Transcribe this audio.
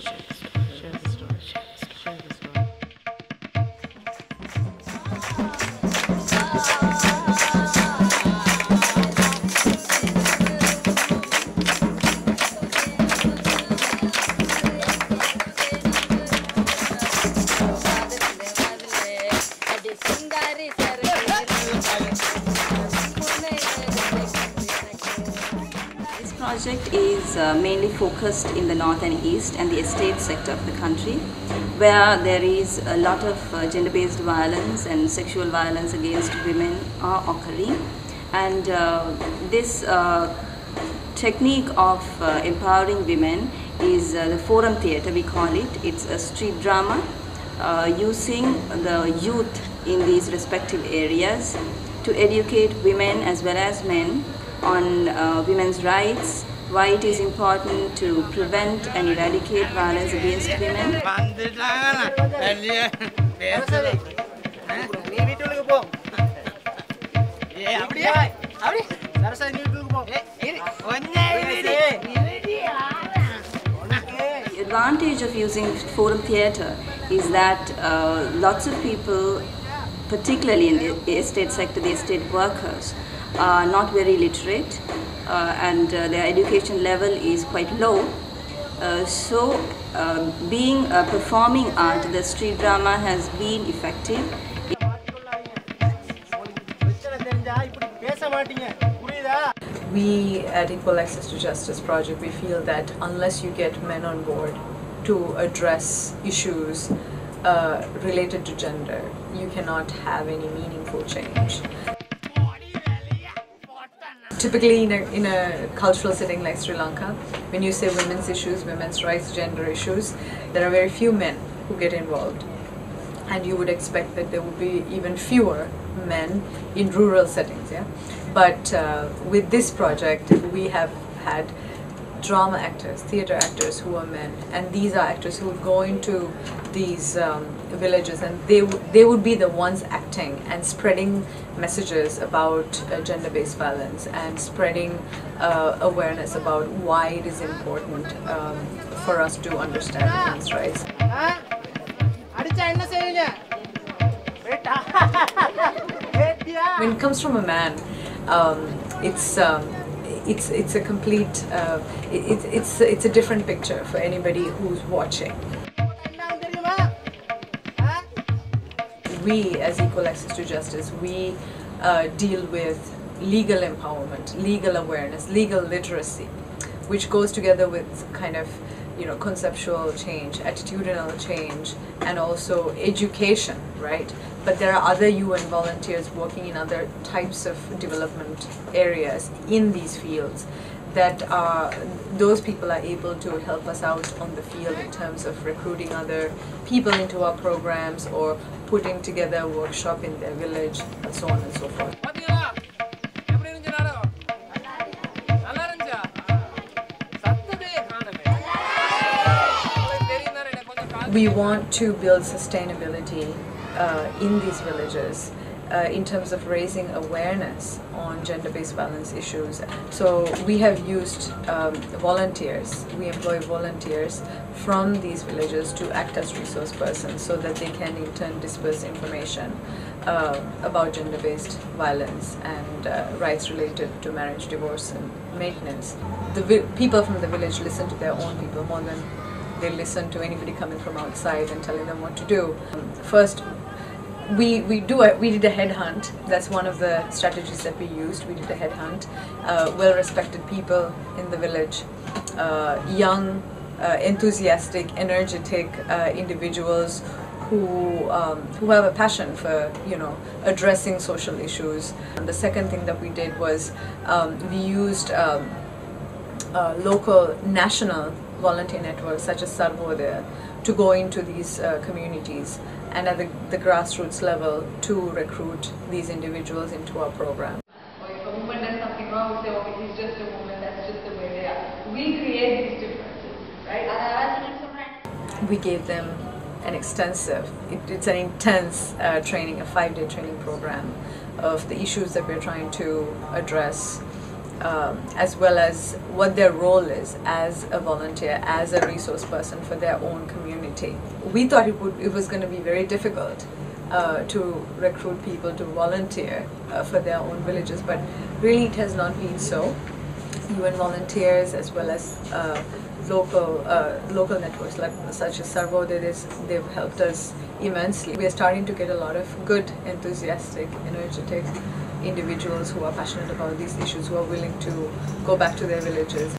Share the story. Share the story. This project is mainly focused in the north and east and the estate sector of the country, where there is a lot of gender-based violence and sexual violence against women are occurring. And this technique of empowering women is the forum theatre, we call it. It's a street drama using the youth in these respective areas to educate women as well as men on women's rights, why it is important to prevent and eradicate violence against women. The advantage of using forum theatre is that lots of people, particularly in the estate sector, the estate workers, are not very literate and their education level is quite low. So being a performing art, the street drama has been effective. We at Equal Access to Justice Project, we feel that unless you get men on board to address issues related to gender, you cannot have any meaningful change. Typically in a cultural setting like Sri Lanka, when you say women's issues, women's rights, gender issues, there are very few men who get involved. And you would expect that there would be even fewer men in rural settings. Yeah? But with this project, we have had drama actors, theatre actors who are men, and these are actors who would go into these villages, and they would be the ones acting and spreading messages about gender-based violence and spreading awareness about why it is important for us to understand women's rights. When it comes from a man, it's a complete, it's a different picture for anybody who's watching. We, as Equal Access to Justice, we deal with legal empowerment, legal awareness, legal literacy, which goes together with kind of, conceptual change, attitudinal change, and also education, right? But there are other UN volunteers working in other types of development areas in these fields that those people are able to help us out on the field in terms of recruiting other people into our programs or putting together a workshop in their village and so on and so forth. We want to build sustainability in these villages in terms of raising awareness on gender-based violence issues. So we have used volunteers. We employ volunteers from these villages to act as resource persons so that they can in turn disperse information about gender-based violence and rights related to marriage, divorce and maintenance. The people from the village listen to their own people more than they listen to anybody coming from outside and telling them what to do. First, we did a headhunt. That's one of the strategies that we used. We did a headhunt. Well-respected people in the village, young, enthusiastic, energetic individuals who have a passion for addressing social issues. And the second thing that we did was we used local, national volunteer networks such as Sarvodaya to go into these communities and at the grassroots level to recruit these individuals into our program. Or if a woman does something wrong, we say, okay, he's just a woman, that's just the way they are. We create these differences, right? We gave them an extensive, it's an intense training, a 5-day training program of the issues that we're trying to address as well as what their role is as a volunteer, as a resource person for their own community. We thought it was going to be very difficult to recruit people to volunteer for their own villages, but really it has not been so. UN volunteers as well as local networks such as Sarvodaya, they've helped us immensely. We are starting to get a lot of good, enthusiastic, energetic individuals who are passionate about these issues, who are willing to go back to their villages.